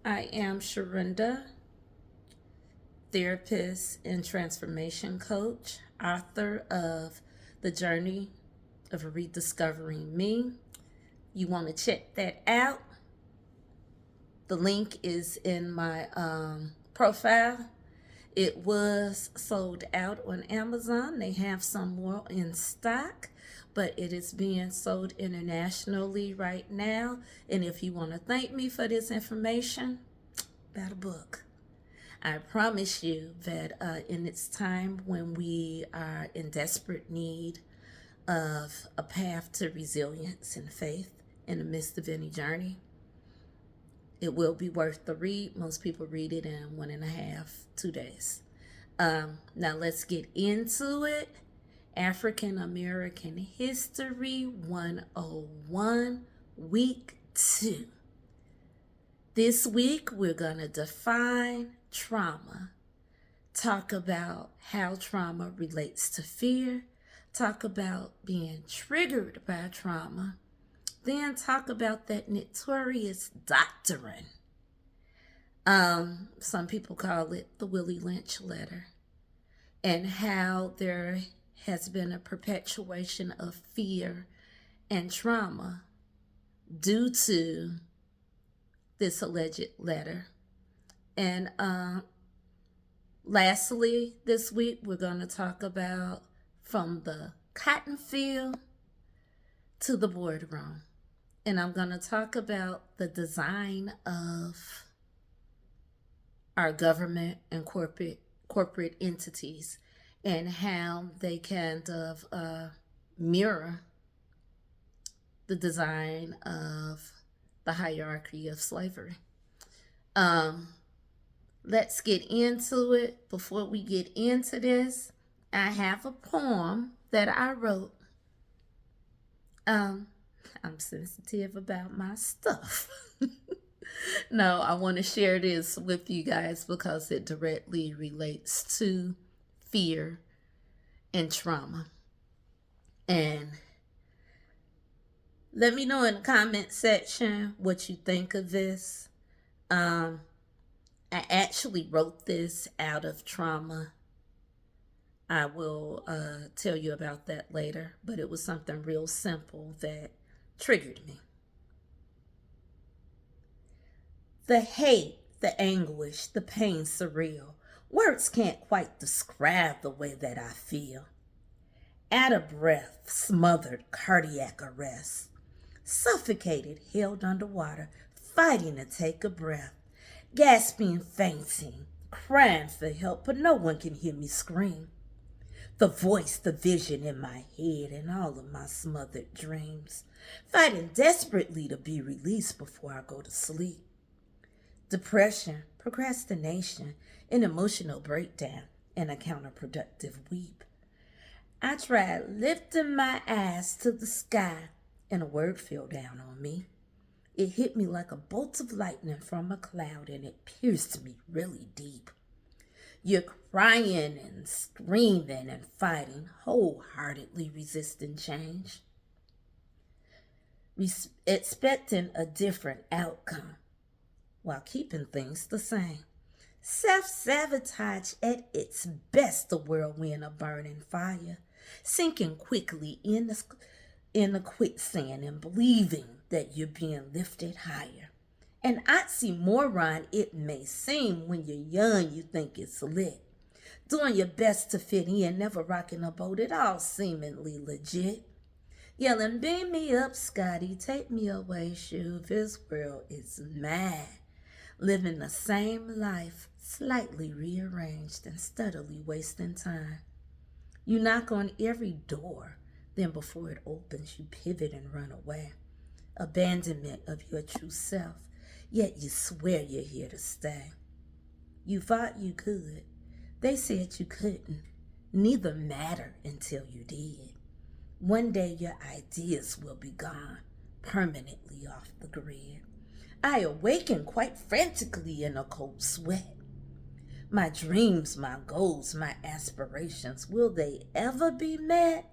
I am Sharonda, therapist and transformation coach, author of The Journey of Rediscovering Me. You want to check that out? The link is in my profile. It was sold out on Amazon. They have some more in stock, but it is being sold internationally right now. And if you want to thank me for this information, buy the book. I promise you that in its time when we are in desperate need of a path to resilience and faith in the midst of any journey, it will be worth the read. Most people read it in 1.5, 2 days. Now let's get into it. African American History 101, Week 2. This week we're going to define trauma, talk about how trauma relates to fear, talk about being triggered by trauma, then talk about that notorious doctrine. Some people call it the Willie Lynch letter, and how there has been a perpetuation of fear and trauma due to this alleged letter. And lastly, this week we're going to talk about from the cotton field to the boardroom. And I'm going to talk about the design of our government and corporate entities and how they kind of mirror the design of the hierarchy of slavery. Let's get into it. Before we get into this, I have a poem that I wrote. I'm sensitive about my stuff. No, I want to share this with you guys because it directly relates to fear and trauma. And let me know in the comment section what you think of this. I actually wrote this out of trauma. I will tell you about that later, but it was something real simple that triggered me. The hate, the anguish, the pain surreal. Words can't quite describe the way that I feel. Out of breath, smothered, cardiac arrest. Suffocated, held underwater, fighting to take a breath. Gasping, fainting, crying for help, but no one can hear me scream. The voice, the vision in my head, and all of my smothered dreams. Fighting desperately to be released before I go to sleep. Depression, procrastination, an emotional breakdown, and a counterproductive weep. I tried lifting my eyes to the sky, and a word fell down on me. It hit me like a bolt of lightning from a cloud, and it pierced me really deep. You're crying and screaming and fighting, wholeheartedly resisting change, expecting a different outcome while keeping things the same. Self-sabotage at its best, the whirlwind of burning fire, sinking quickly in the quicksand and believing that you're being lifted higher. An oxymoron it may seem. When you're young, you think it's lit. Doing your best to fit in, never rocking a boat at all, seemingly legit. Yelling, beam me up, Scotty, take me away, shoo, this world is mad. Living the same life, slightly rearranged and steadily wasting time. You knock on every door, then before it opens, you pivot and run away. Abandonment of your true self, yet you swear you're here to stay. You thought you could, they said you couldn't. Neither mattered until you did. One day your ideas will be gone, permanently off the grid. I awaken quite frantically in a cold sweat. My dreams, my goals, my aspirations, will they ever be met?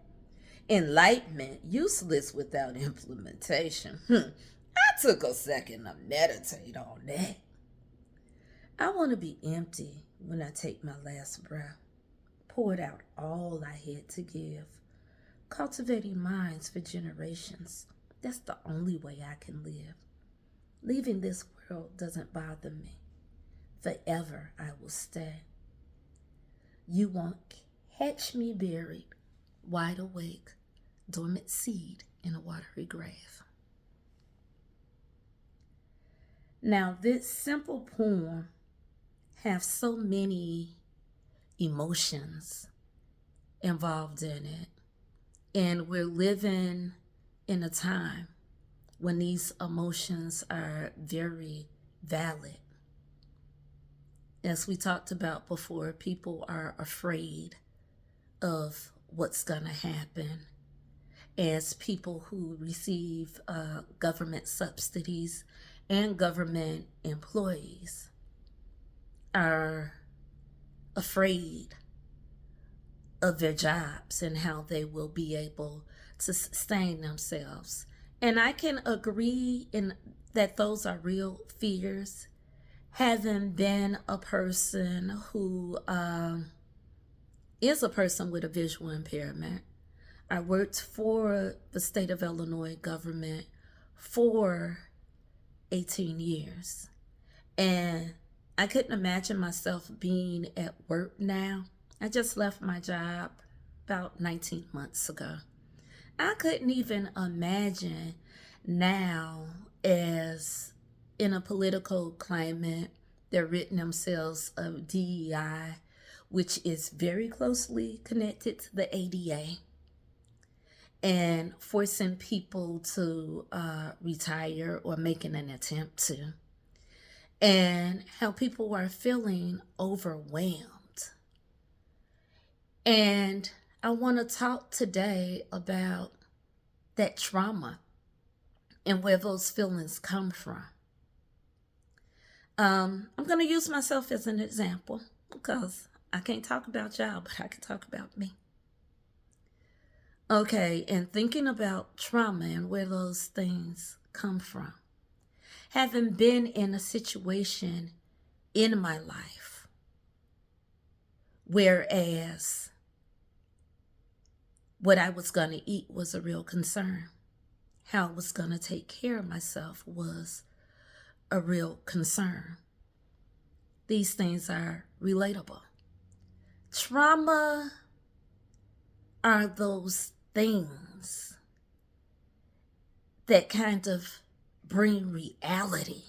Enlightenment, useless without implementation. I took a second to meditate on that. I want to be empty when I take my last breath, poured out all I had to give, cultivating minds for generations. That's the only way I can live. Leaving this world doesn't bother me. Forever I will stay. You won't catch me buried, wide awake, dormant seed in a watery grave. Now, this simple poem has so many emotions involved in it. And we're living in a time when these emotions are very valid. As we talked about before, people are afraid of what's going to happen. As people who receive government subsidies and government employees are afraid of their jobs and how they will be able to sustain themselves. And I can agree in that those are real fears. Having been a person who is a person with a visual impairment, I worked for the state of Illinois government for 18 years. And I couldn't imagine myself being at work now. I just left my job about 19 months ago. I couldn't even imagine now, as in a political climate, they're ridding themselves of DEI, which is very closely connected to the ADA, and forcing people to retire or making an attempt to, and how people are feeling overwhelmed. And I want to talk today about that trauma and where those feelings come from. I'm going to use myself as an example because I can't talk about y'all, but I can talk about me. Okay, and thinking about trauma and where those things come from. Having been in a situation in my life, whereas what I was going to eat was a real concern. How I was going to take care of myself was a real concern. These things are relatable. Trauma are those things that kind of bring reality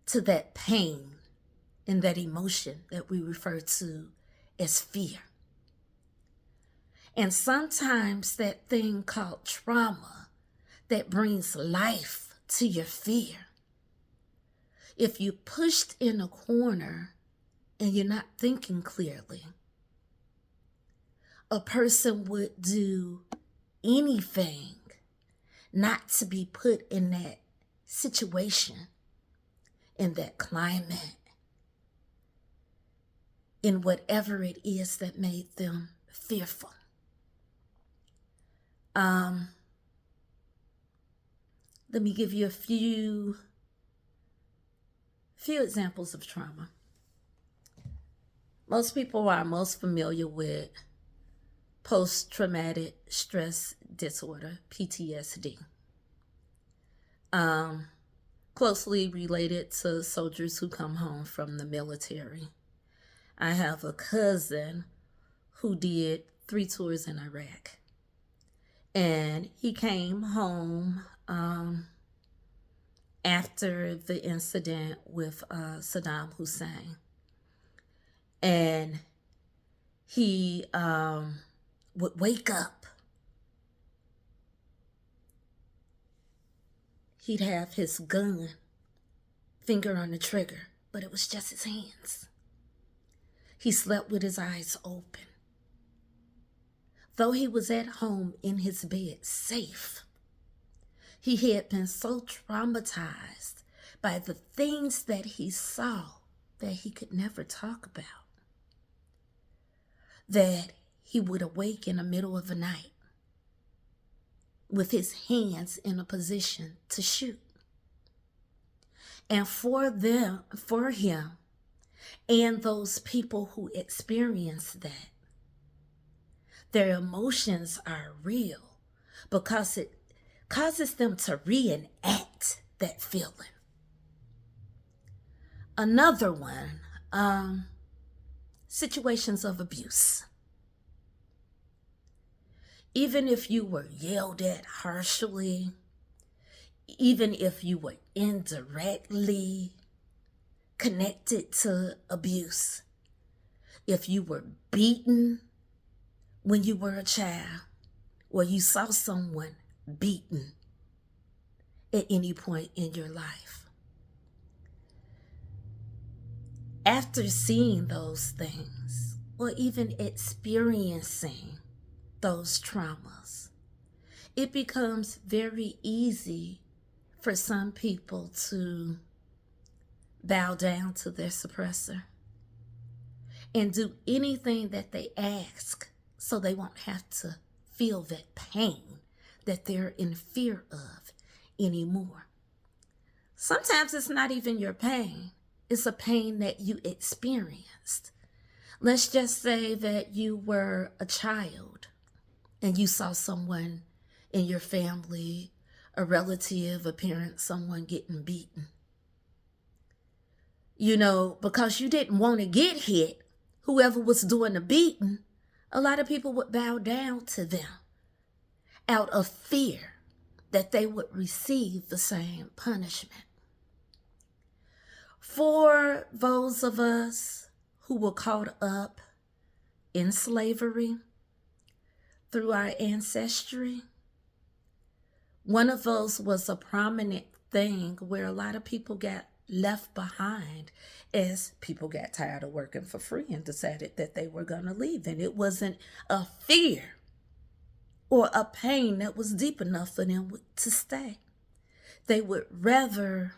to that pain and that emotion that we refer to as fear. And sometimes that thing called trauma that brings life to your fear, if you're pushed in a corner and you're not thinking clearly, a person would do anything not to be put in that situation, in that climate, in whatever it is that made them fearful. Let me give you a few examples of trauma. Most people are most familiar with post-traumatic stress disorder, PTSD. Closely related to soldiers who come home from the military. I have a cousin who did 3 tours in Iraq. And he came home after the incident with Saddam Hussein. And he would wake up. He'd have his gun, finger on the trigger, but it was just his hands. He slept with his eyes open. Though he was at home in his bed, safe, he had been so traumatized by the things that he saw that he could never talk about, that he would awake in the middle of the night with his hands in a position to shoot. And for him, and those people who experience that, their emotions are real because it causes them to reenact that feeling. Another one, situations of abuse. Even if you were yelled at harshly, even if you were indirectly connected to abuse, if you were beaten when you were a child, or you saw someone beaten at any point in your life, after seeing those things, or even experiencing those traumas, it becomes very easy for some people to bow down to their suppressor and do anything that they ask so they won't have to feel that pain that they're in fear of anymore. Sometimes it's not even your pain, it's a pain that you experienced. Let's just say that you were a child and you saw someone in your family, a relative, a parent, someone getting beaten. You know, because you didn't want to get hit, whoever was doing the beating, a lot of people would bow down to them out of fear that they would receive the same punishment. For those of us who were caught up in slavery through our ancestry, one of those was a prominent thing where a lot of people got left behind as people got tired of working for free and decided that they were going to leave. And it wasn't a fear or a pain that was deep enough for them to stay. They would rather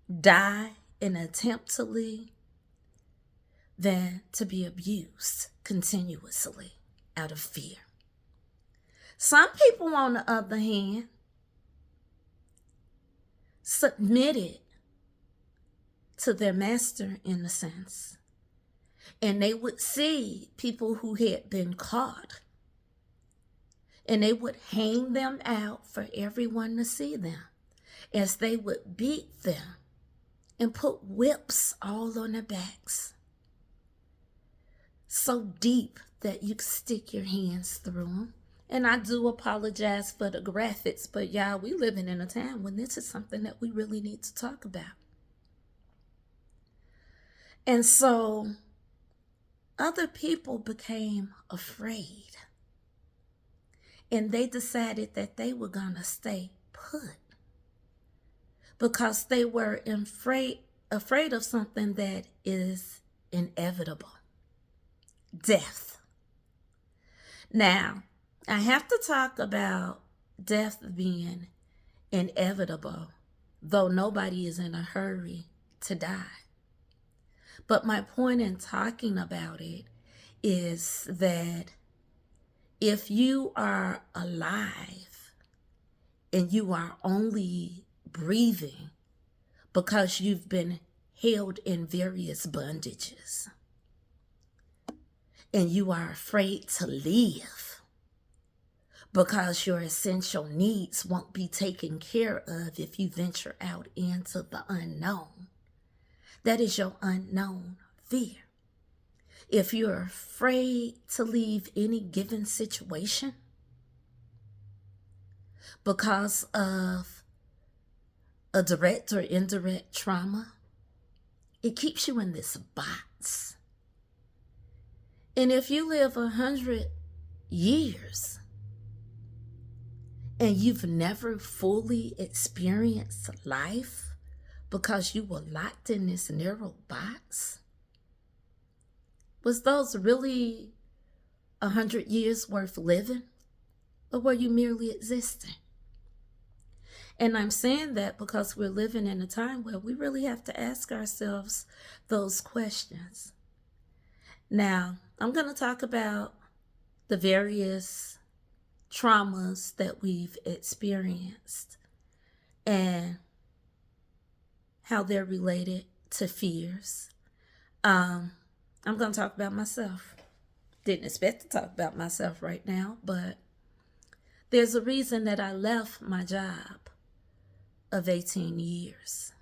die in an attempt to leave than to be abused continuously out of fear. Some people, on the other hand, submitted to their master in a sense. And they would see people who had been caught, and they would hang them out for everyone to see them as they would beat them and put whips all on their backs, so deep that you could stick your hands through them. And I do apologize for the graphics, but y'all, we living in a time when this is something that we really need to talk about. And so other people became afraid, and they decided that they were going to stay put because they were afraid of something that is inevitable: death. Now, I have to talk about death being inevitable, though nobody is in a hurry to die. But my point in talking about it is that if you are alive and you are only breathing because you've been held in various bondages and you are afraid to live because your essential needs won't be taken care of if you venture out into the unknown, that is your unknown fear. If you're afraid to leave any given situation because of a direct or indirect trauma, it keeps you in this box. And if you live 100 years and you've never fully experienced life because you were locked in this narrow box, was those really 100 years worth living, or were you merely existing? And I'm saying that because we're living in a time where we really have to ask ourselves those questions. Now, I'm going to talk about the various traumas that we've experienced and how they're related to fears. I'm going to talk about myself. Didn't expect to talk about myself right now, but there's a reason that I left my job of 18 years.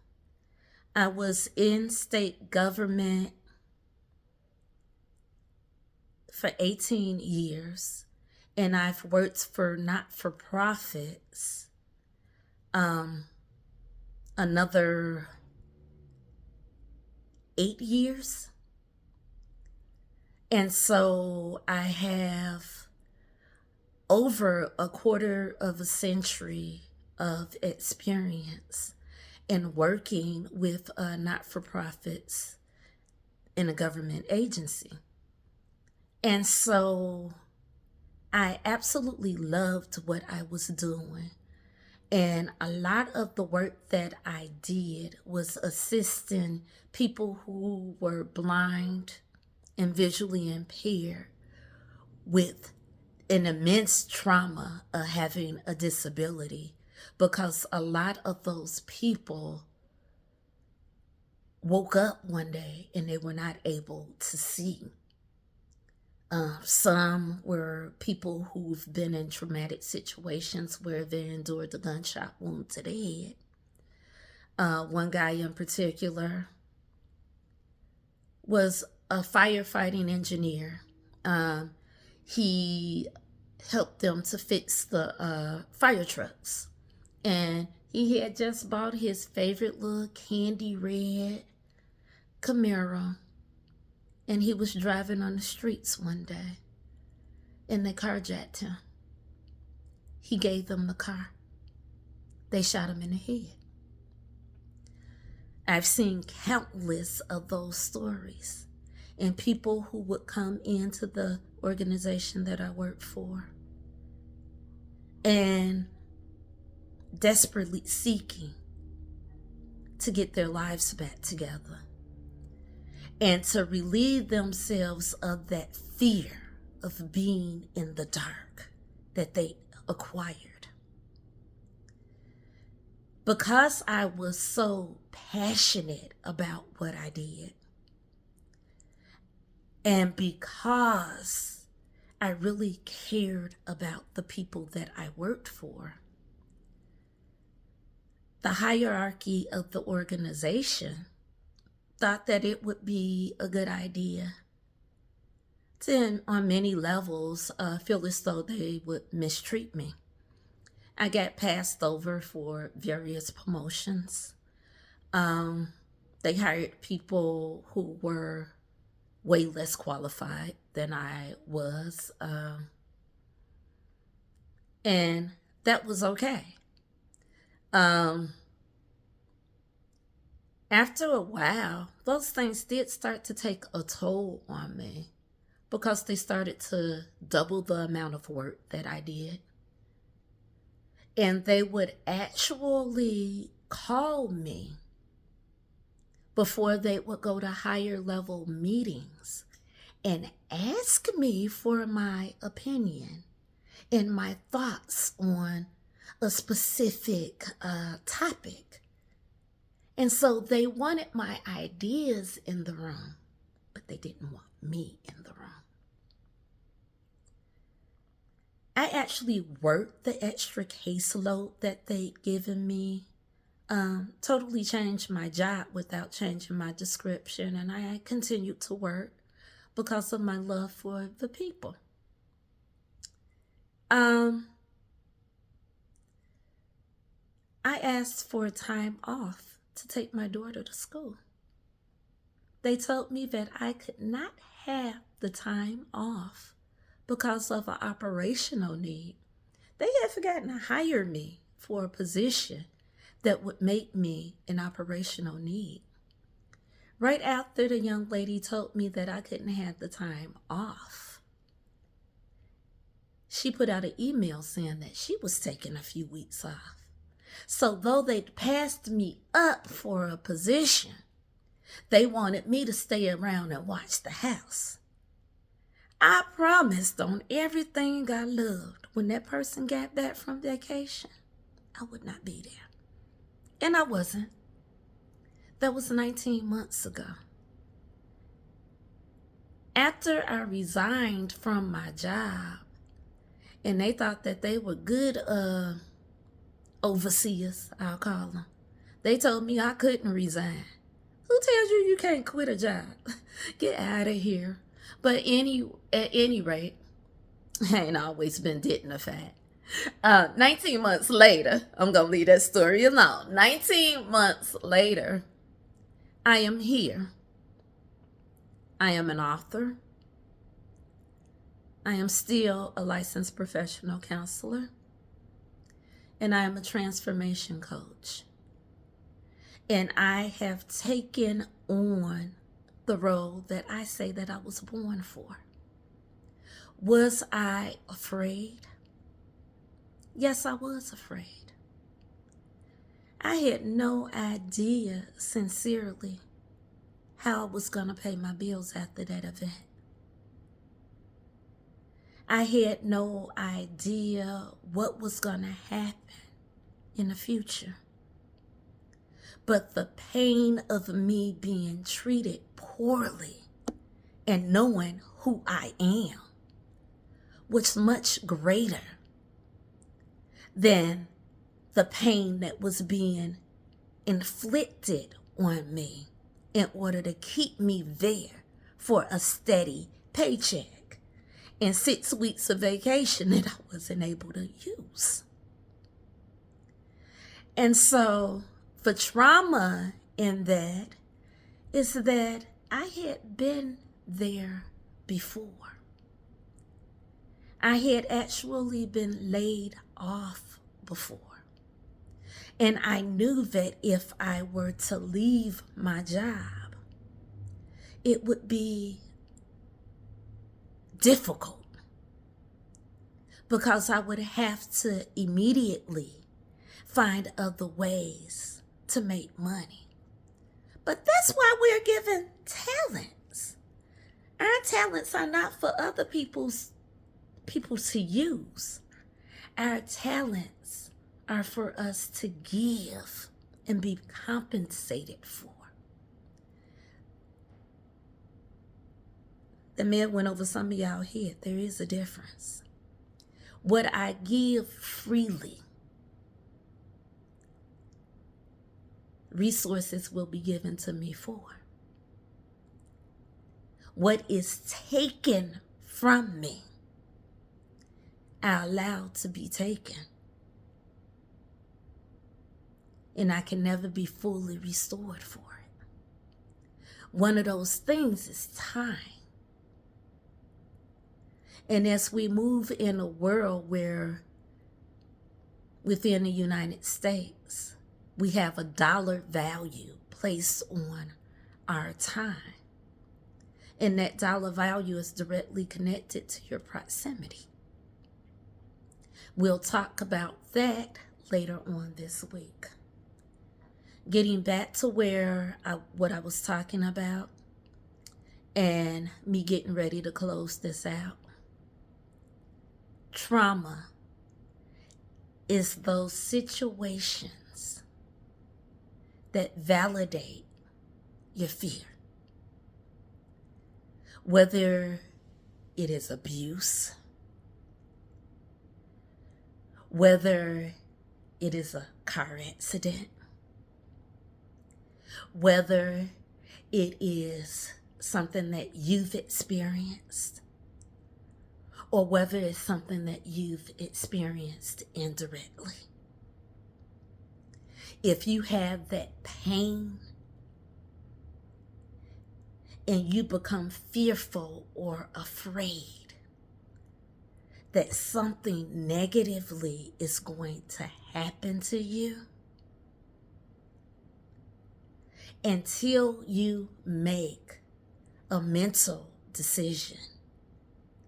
I was in state government for 18 years, and I've worked for not-for-profits another 8 years. And so I have over a quarter of a century of experience in working with not-for-profits in a government agency. And so I absolutely loved what I was doing. And a lot of the work that I did was assisting people who were blind and visually impaired with an immense trauma of having a disability, because a lot of those people woke up one day and they were not able to see. Some were people who've been in traumatic situations where they endured the gunshot wound to the head. One guy in particular was a firefighting engineer. He helped them to fix the fire trucks. And he had just bought his favorite little candy red Camaro. And he was driving on the streets one day, and they carjacked him. He gave them the car. They shot him in the head. I've seen countless of those stories, and people who would come into the organization that I work for and desperately seeking to get their lives back together and to relieve themselves of that fear of being in the dark that they acquired. Because I was so passionate about what I did, and because I really cared about the people that I worked for, the hierarchy of the organization thought that it would be a good idea to, on many levels, feel as though they would mistreat me. I got passed over for various promotions. They hired people who were way less qualified than I was. And that was okay. After a while, those things did start to take a toll on me because they started to double the amount of work that I did. And they would actually call me before they would go to higher level meetings and ask me for my opinion and my thoughts on a specific topic. And so they wanted my ideas in the room, but they didn't want me in the room. I actually worked the extra caseload that they'd given me, totally changed my job without changing my description, and I continued to work because of my love for the people. I asked for a time off to take my daughter to school. They told me that I could not have the time off because of an operational need. They had forgotten to hire me for a position that would make me an operational need. Right after the young lady told me that I couldn't have the time off, she put out an email saying that she was taking a few weeks off. So though they'd passed me up for a position, they wanted me to stay around and watch the house. I promised on everything I loved when that person got back from vacation, I would not be there. And I wasn't. That was 19 months ago. After I resigned from my job, and they thought that they were good overseers, I'll call them. They told me I couldn't resign. Who tells you can't quit a job? Get out of here. But at any rate, I ain't always been dignified. 19 months later, I'm going to leave that story alone. 19 months later, I am here. I am an author. I am still a licensed professional counselor. And I am a transformation coach. And I have taken on the role that I say that I was born for. Was I afraid? Yes, I was afraid. I had no idea, sincerely, how I was going to pay my bills after that event. I had no idea what was going to happen in the future. But the pain of me being treated poorly and knowing who I am was much greater than the pain that was being inflicted on me in order to keep me there for a steady paycheck and 6 weeks of vacation that I wasn't able to use. And so the trauma in that is that I had been there before. I had actually been laid off before. And I knew that if I were to leave my job, it would be difficult because I would have to immediately find other ways to make money. But that's why we're given talents. Our talents are not for other people to use. Our talents are for us to give and be compensated for. The man went over some of y'all head. There is a difference. What I give freely, resources will be given to me for. What is taken from me, I allow to be taken. And I can never be fully restored for it. One of those things is time. And as we move in a world where within the United States, we have a dollar value placed on our time. And that dollar value is directly connected to your proximity. We'll talk about that later on this week. Getting back to what I was talking about and me getting ready to close this out. Trauma is those situations that validate your fear. Whether it is abuse, whether it is a car accident, whether it is something that you've experienced, or whether it's something that you've experienced indirectly. If you have that pain and you become fearful or afraid that something negatively is going to happen to you, until you make a mental decision,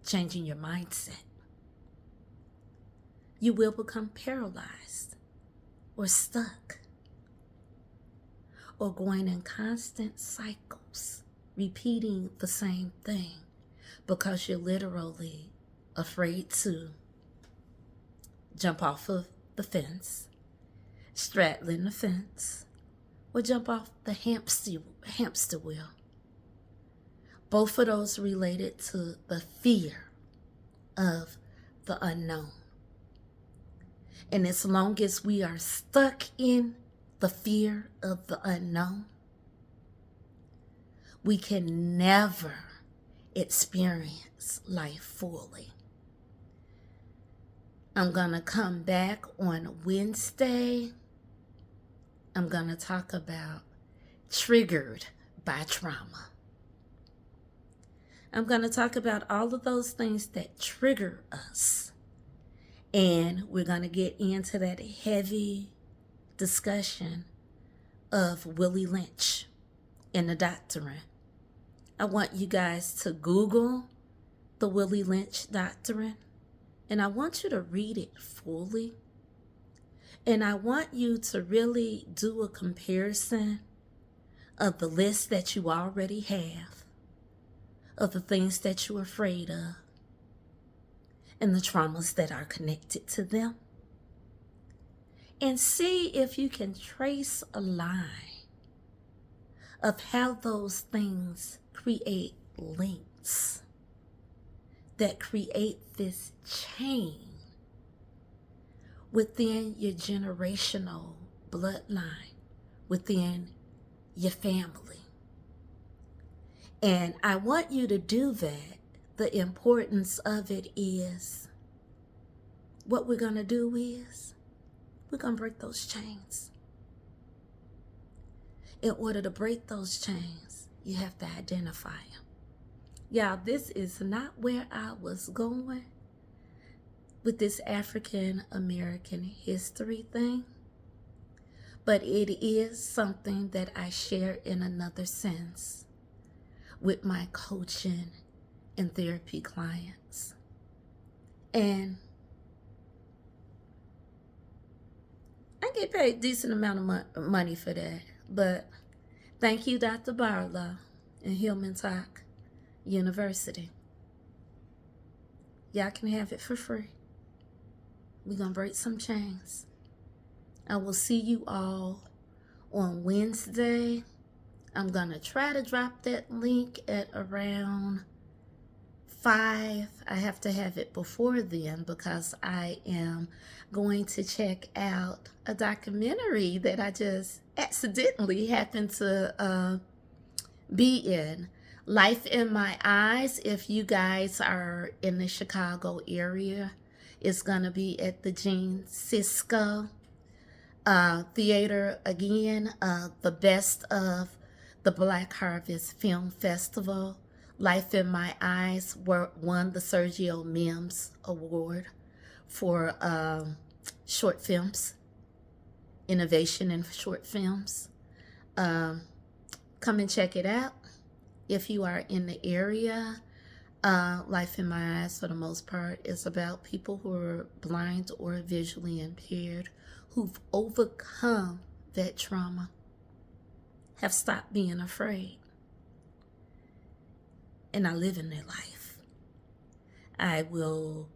changing your mindset, you will become paralyzed or stuck or going in constant cycles, repeating the same thing because you're literally afraid to jump off of the fence, straddling the fence, or jump off the hamster wheel. Both of those related to the fear of the unknown. And as long as we are stuck in the fear of the unknown, we can never experience life fully. I'm going to come back on Wednesday. I'm going to talk about triggered by trauma. I'm going to talk about all of those things that trigger us. And we're going to get into that heavy discussion of Willie Lynch and the doctrine. I want you guys to Google the Willie Lynch doctrine, and I want you to read it fully. And I want you to really do a comparison of the list that you already have, of the things that you're afraid of, and the traumas that are connected to them. And see if you can trace a line of how those things create links that create this chain within your generational bloodline, within your family. And I want you to do that. The importance of it is, what we're going to do is, we're going to break those chains. In order to break those chains, you have to identify them. Y'all, this is not where I was going with this African American history thing, but it is something that I share in another sense with my coaching and therapy clients. And I get paid a decent amount of money for that, but thank you, Dr. Barlow and Hillman Talk University. Y'all can have it for free. We're going to break some chains. I will see you all on Wednesday. I'm going to try to drop that link at around 5. I have to have it before then because I am going to check out a documentary that I just accidentally happened to be in. Life in My Eyes. If you guys are in the Chicago area, it's going to be at the Gene Sisco Theater again. The Best of the Black Harvest Film Festival. Life in My Eyes won the Sergio Mims Award for short films, innovation in short films. Come and check it out. If you are in the area, Life in My Eyes, for the most part, is about people who are blind or visually impaired, who've overcome that trauma, have stopped being afraid, and are living their life. I will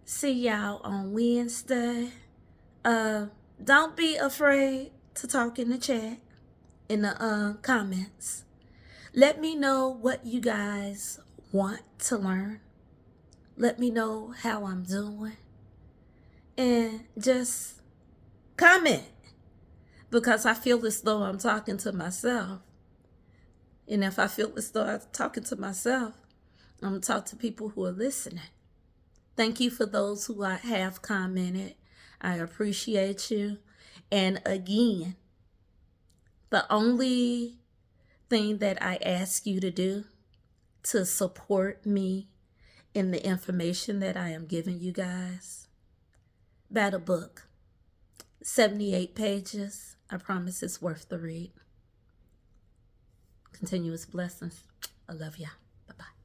see y'all on Wednesday. Don't be afraid to talk in the chat, in the comments. Let me know what you guys want to learn. Let me know how I'm doing. And just comment, because I feel as though I'm talking to myself. And if I feel as though I'm talking to myself, I'm going to talk to people who are listening. Thank you for those who have commented. I appreciate you. And again, the only thing that I ask you to do to support me in the information that I am giving you guys, buy the book. 78 pages. I promise it's worth the read. Continuous blessings. I love ya. Bye-bye.